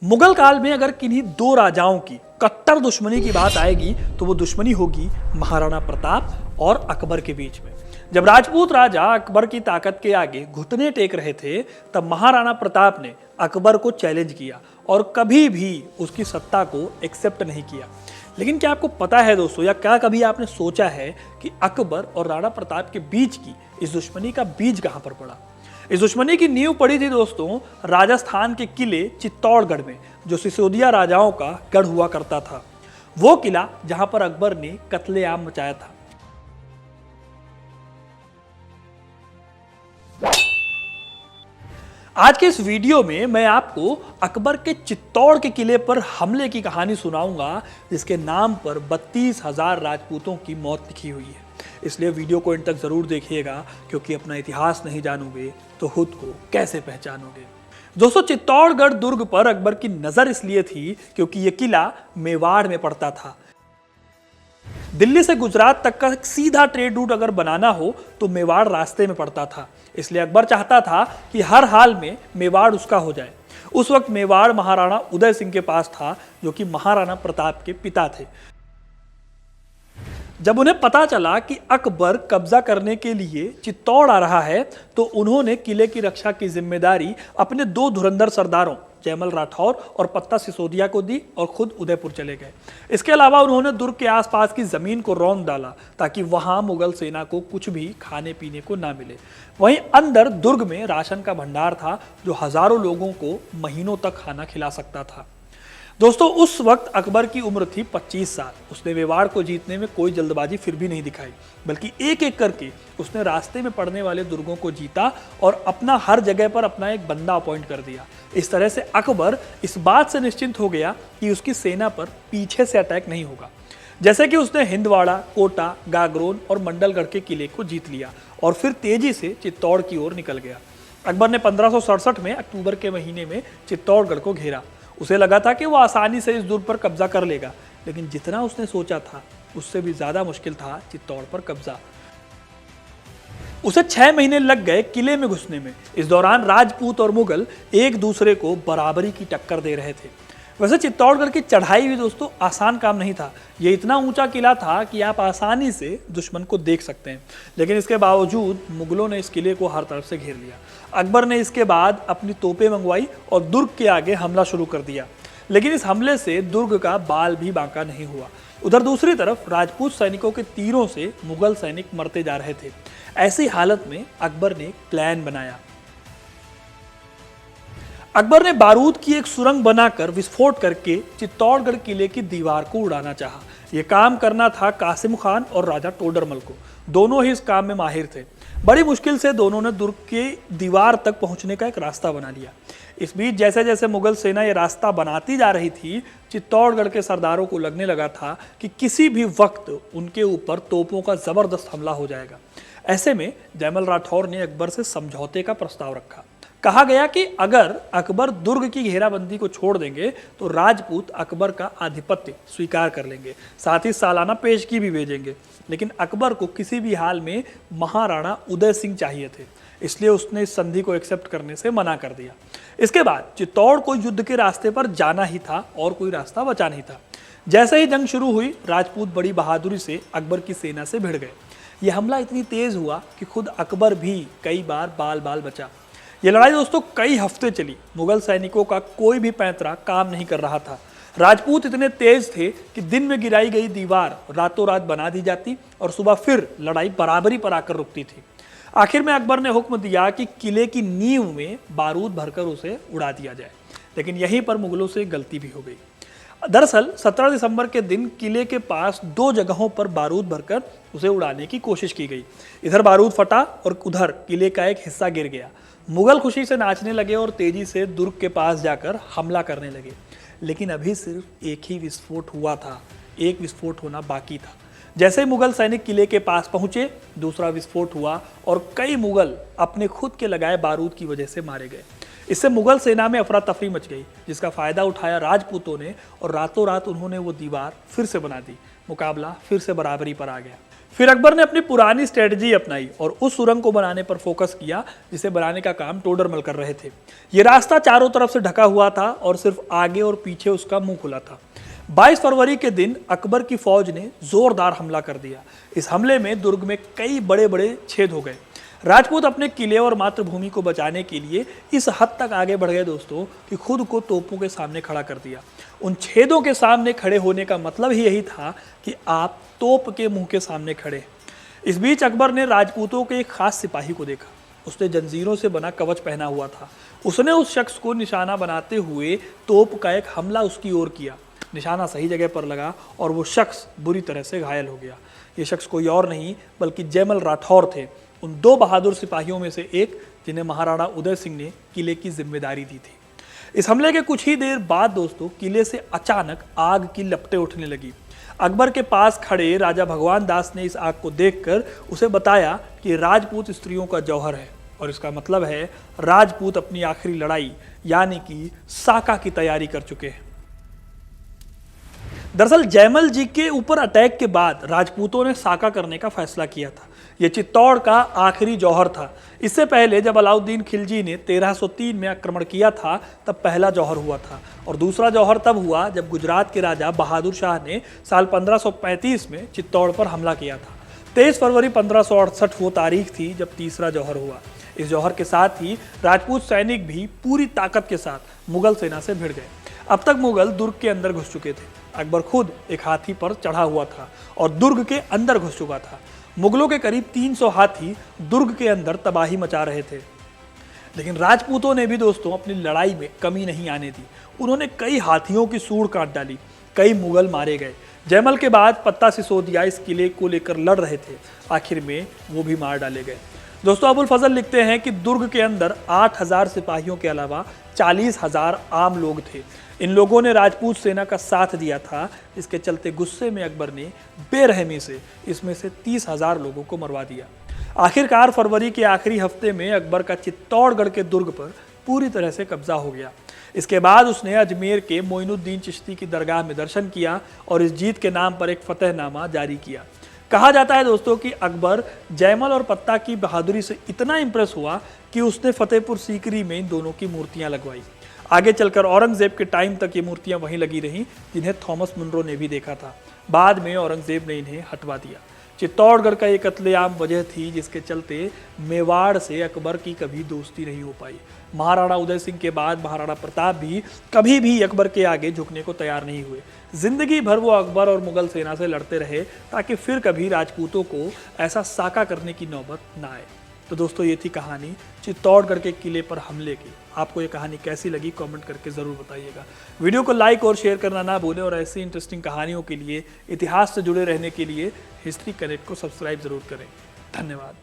मुगल काल में अगर किन्हीं दो राजाओं की कट्टर दुश्मनी की बात आएगी तो वो दुश्मनी होगी महाराणा प्रताप और अकबर के बीच में। जब राजपूत राजा अकबर की ताकत के आगे घुटने टेक रहे थे तब महाराणा प्रताप ने अकबर को चैलेंज किया और कभी भी उसकी सत्ता को एक्सेप्ट नहीं किया। लेकिन क्या आपको पता है दोस्तों, या क्या कभी आपने सोचा है कि अकबर और राणा प्रताप के बीच की इस दुश्मनी का बीज कहां पर पड़ा? इस दुश्मनी की नींव पड़ी थी दोस्तों राजस्थान के किले चित्तौड़गढ़ में, जो सिसोदिया राजाओं का गढ़ हुआ करता था। वो किला जहां पर अकबर ने कत्लेआम मचाया था। आज के इस वीडियो में मैं आपको अकबर के चित्तौड़ के किले पर हमले की कहानी सुनाऊंगा, जिसके नाम पर 32,000 राजपूतों की मौत लिखी हुई है। इसलिए वीडियो को इन तक जरूर देखिएगा, क्योंकि अपना इतिहास नहीं जानोगे तो खुद को कैसे पहचानोगे। दोस्तों, चित्तौड़गढ़ दुर्ग पर अकबर की नजर इसलिए थी क्योंकि यह किला मेवाड़ में पड़ता था। दिल्ली से गुजरात तक का सीधा ट्रेड रूट अगर बनाना हो तो मेवाड़ रास्ते में पड़ता था। इसलिए अकबर चाहता था कि हर हाल में मेवाड़ उसका हो जाए। उस वक्त मेवाड़ महाराणा उदय सिंह के पास था, जो कि महाराणा प्रताप के पिता थे। जब उन्हें पता चला कि अकबर कब्जा करने के लिए चित्तौड़ आ रहा है तो उन्होंने किले की रक्षा की जिम्मेदारी अपने दो धुरंधर सरदारों जयमल राठौर और पत्ता सिसोदिया को दी और खुद उदयपुर चले गए। इसके अलावा उन्होंने दुर्ग के आसपास की जमीन को रौंद डाला ताकि वहां मुगल सेना को कुछ भी खाने पीने को ना मिले। वहीं अंदर दुर्ग में राशन का भंडार था, जो हजारों लोगों को महीनों तक खाना खिला सकता था। दोस्तों, उस वक्त अकबर की उम्र थी 25 साल। उसने मेवाड़ को जीतने में कोई जल्दबाजी फिर भी नहीं दिखाई, बल्कि एक एक करके उसने रास्ते में पड़ने वाले दुर्गों को जीता और अपना हर जगह पर अपना एक बंदा अपॉइंट कर दिया। इस तरह से अकबर इस बात से निश्चिंत हो गया कि उसकी सेना पर पीछे से अटैक नहीं होगा। जैसे कि उसने हिंदवाड़ा, कोटा, गागरोन और मंडलगढ़ के किले को जीत लिया और फिर तेजी से चित्तौड़ की ओर निकल गया। अकबर ने 1567 में अक्टूबर के महीने में चित्तौड़गढ़ को घेरा। उसे लगा था कि वो आसानी से इस दुर्ग पर कब्जा कर लेगा, लेकिन जितना उसने सोचा था उससे भी ज्यादा मुश्किल था चित्तौड़ पर कब्जा। उसे 6 महीने लग गए किले में घुसने में। इस दौरान राजपूत और मुगल एक दूसरे को बराबरी की टक्कर दे रहे थे। वैसे चित्तौड़गढ़ की चढ़ाई भी दोस्तों आसान काम नहीं था। ये इतना ऊंचा किला था कि आप आसानी से दुश्मन को देख सकते हैं, लेकिन इसके बावजूद मुगलों ने इस किले को हर तरफ से घेर लिया। अकबर ने इसके बाद अपनी तोपें मंगवाई और दुर्ग के आगे हमला शुरू कर दिया, लेकिन इस हमले से दुर्ग का बाल भी बांका नहीं हुआ। उधर दूसरी तरफ राजपूत सैनिकों के तीरों से मुगल सैनिक मरते जा रहे थे। ऐसी हालत में अकबर ने प्लान बनाया। अकबर ने बारूद की एक सुरंग बनाकर विस्फोट करके चित्तौड़गढ़ किले की दीवार को उड़ाना चाहा। यह काम करना था कासिम खान और राजा टोडरमल को। दोनों ही इस काम में माहिर थे। बड़ी मुश्किल से दोनों ने दुर्ग की दीवार तक पहुंचने का एक रास्ता बना लिया। इस बीच जैसे जैसे मुगल सेना यह रास्ता बनाती जा रही थी, चित्तौड़गढ़ के सरदारों को लगने लगा था कि किसी भी वक्त उनके ऊपर तोपों का जबरदस्त हमला हो जाएगा। ऐसे में जयमल राठौर ने अकबर से समझौते का प्रस्ताव रखा। कहा गया कि अगर अकबर दुर्ग की घेराबंदी को छोड़ देंगे तो राजपूत अकबर का आधिपत्य स्वीकार कर लेंगे, साथ ही सालाना पेशगी भी भेजेंगे। लेकिन अकबर को किसी भी हाल में महाराणा उदय सिंह चाहिए थे, इसलिए उसने इस संधि को एक्सेप्ट करने से मना कर दिया। इसके बाद चित्तौड़ को युद्ध के रास्ते पर जाना ही था और कोई रास्ता बचा नहीं था। जैसे ही जंग शुरू हुई, राजपूत बड़ी बहादुरी से अकबर की सेना से भिड़ गए। यह हमला इतनी तेज हुआ कि खुद अकबर भी कई बार बाल बाल बचा। यह लड़ाई दोस्तों कई हफ्ते चली। मुगल सैनिकों का कोई भी पैंतरा काम नहीं कर रहा था। राजपूत इतने तेज थे कि दिन में गिराई गई दीवार रातों रात बना दी जाती और सुबह फिर लड़ाई बराबरी पर आकर रुकती थी। आखिर में अकबर ने हुक्म दिया कि किले की नींव में बारूद भरकर उसे उड़ा दिया जाए, लेकिन यहीं पर मुगलों से गलती भी हो गई। दरअसल 17 दिसंबर के दिन किले के पास 2 जगहों पर बारूद भरकर उसे उड़ाने की कोशिश की गई। इधर बारूद फटा और उधर किले का एक हिस्सा गिर गया। मुगल खुशी से नाचने लगे और तेजी से दुर्ग के पास जाकर हमला करने लगे। लेकिन अभी सिर्फ एक ही विस्फोट हुआ था, एक विस्फोट होना बाकी था। जैसे ही मुगल सैनिक किले के पास पहुंचे, दूसरा विस्फोट हुआ और कई मुगल अपने खुद के लगाए बारूद की वजह से मारे गए। इससे मुगल सेना में अफरा तफरी मच गई, जिसका फायदा उठाया राजपूतों ने और रातों रात उन्होंने वो दीवार फिर से बना दी। मुकाबला फिर से बराबरी पर आ गया। फिर अकबर ने अपनी पुरानी स्ट्रेटजी अपनाई और उस सुरंग को बनाने पर फोकस किया जिसे बनाने का काम टोडरमल कर रहे थे। यह रास्ता चारों तरफ से ढका हुआ था और सिर्फ आगे और पीछे उसका मुंह खुला था। 22 फरवरी के दिन अकबर की फौज ने जोरदार हमला कर दिया। इस हमले में दुर्ग में कई बड़े बड़े छेद हो गए। राजपूत अपने किले और मातृभूमि को बचाने के लिए इस हद तक आगे बढ़ गए दोस्तों कि खुद को तोपों के सामने खड़ा कर दिया। उन छेदों के सामने खड़े होने का मतलब ही यही था कि आप तोप के मुंह के सामने खड़े। इस बीच अकबर ने राजपूतों के एक खास सिपाही को देखा। उसने जंजीरों से बना कवच पहना हुआ था। उसने उस शख्स को निशाना बनाते हुए तोप का एक हमला उसकी ओर किया। निशाना सही जगह पर लगा और वो शख्स बुरी तरह से घायल हो गया। ये शख्स कोई और नहीं बल्कि जयमल राठौर थे, उन 2 बहादुर सिपाहियों में से एक जिन्हें महाराणा उदय सिंह ने किले की जिम्मेदारी दी थी। इस हमले के कुछ ही देर बाद दोस्तों किले से अचानक आग की लपटें उठने लगी। अकबर के पास खड़े राजा भगवान दास ने इस आग को देखकर उसे बताया कि राजपूत स्त्रियों का जौहर है और इसका मतलब है राजपूत अपनी आखिरी लड़ाई यानी कि साका की तैयारी कर चुके हैं। दरअसल जयमल जी के ऊपर अटैक के बाद राजपूतों ने साका करने का फैसला किया था। यह चित्तौड़ का आखिरी जौहर था। इससे पहले जब अलाउद्दीन खिलजी ने 1303 में आक्रमण किया था तब पहला जौहर हुआ था और दूसरा जौहर तब हुआ जब गुजरात के राजा बहादुर शाह ने साल 1535 में चित्तौड़ पर हमला किया था। 23 फरवरी 1568 वो तारीख थी जब तीसरा जौहर हुआ। इस जौहर के साथ ही राजपूत सैनिक भी पूरी ताकत के साथ मुगल सेना से भिड़ गए। अब तक मुगल दुर्ग के अंदर घुस चुके थे। अकबर खुद एक हाथी पर चढ़ा हुआ था और दुर्ग के अंदर घुस चुका था। मुगलों के करीब 300 हाथी दुर्ग के अंदर तबाही मचा रहे थे। लेकिन राजपूतों ने भी दोस्तों अपनी लड़ाई में कमी नहीं आने दी। उन्होंने कई हाथियों की सूंड काट डाली। कई मुगल मारे गए। जयमल के बाद पत्ता सिसोदिया इस किले को लेकर लड़ रहे थे। आखिर में वो भी मार डाले गए। दोस्तों अबुल फजल लिखते हैं कि दुर्ग के अंदर 8000 सिपाहियों के अलावा 40,000 आम लोग थे। इन लोगों ने राजपूत सेना का साथ दिया था। इसके चलते गुस्से में अकबर ने बेरहमी से इसमें से 30,000 लोगों को मरवा दिया। आखिरकार फरवरी के आखिरी हफ्ते में अकबर का चित्तौड़गढ़ के दुर्ग पर पूरी तरह से कब्जा हो गया। इसके बाद उसने अजमेर के मोइनुद्दीन चिश्ती की दरगाह में दर्शन किया और इस जीत के नाम पर एक फतेहनामा जारी किया। कहा जाता है दोस्तों कि अकबर जयमल और पत्ता की बहादुरी से इतना इंप्रेस हुआ कि उसने फतेहपुर सीकरी में इन दोनों की मूर्तियां लगवाई। आगे चलकर औरंगजेब के टाइम तक ये मूर्तियां वहीं लगी रहीं जिन्हें थॉमस मुनरो ने भी देखा था। बाद में औरंगजेब ने इन्हें हटवा दिया। चित्तौड़गढ़ का ये कत्लेआम वजह थी जिसके चलते मेवाड़ से अकबर की कभी दोस्ती नहीं हो पाई। महाराणा उदय सिंह के बाद महाराणा प्रताप भी कभी भी अकबर के आगे झुकने को तैयार नहीं हुए। जिंदगी भर वो अकबर और मुगल सेना से लड़ते रहे ताकि फिर कभी राजपूतों को ऐसा साका करने की नौबत ना आए। तो दोस्तों ये थी कहानी चित्तौड़गढ़ के किले पर हमले की। आपको ये कहानी कैसी लगी कमेंट करके ज़रूर बताइएगा। वीडियो को लाइक और शेयर करना ना भूलें और ऐसी इंटरेस्टिंग कहानियों के लिए, इतिहास से जुड़े रहने के लिए हिस्ट्री कनेक्ट को सब्सक्राइब ज़रूर करें। धन्यवाद।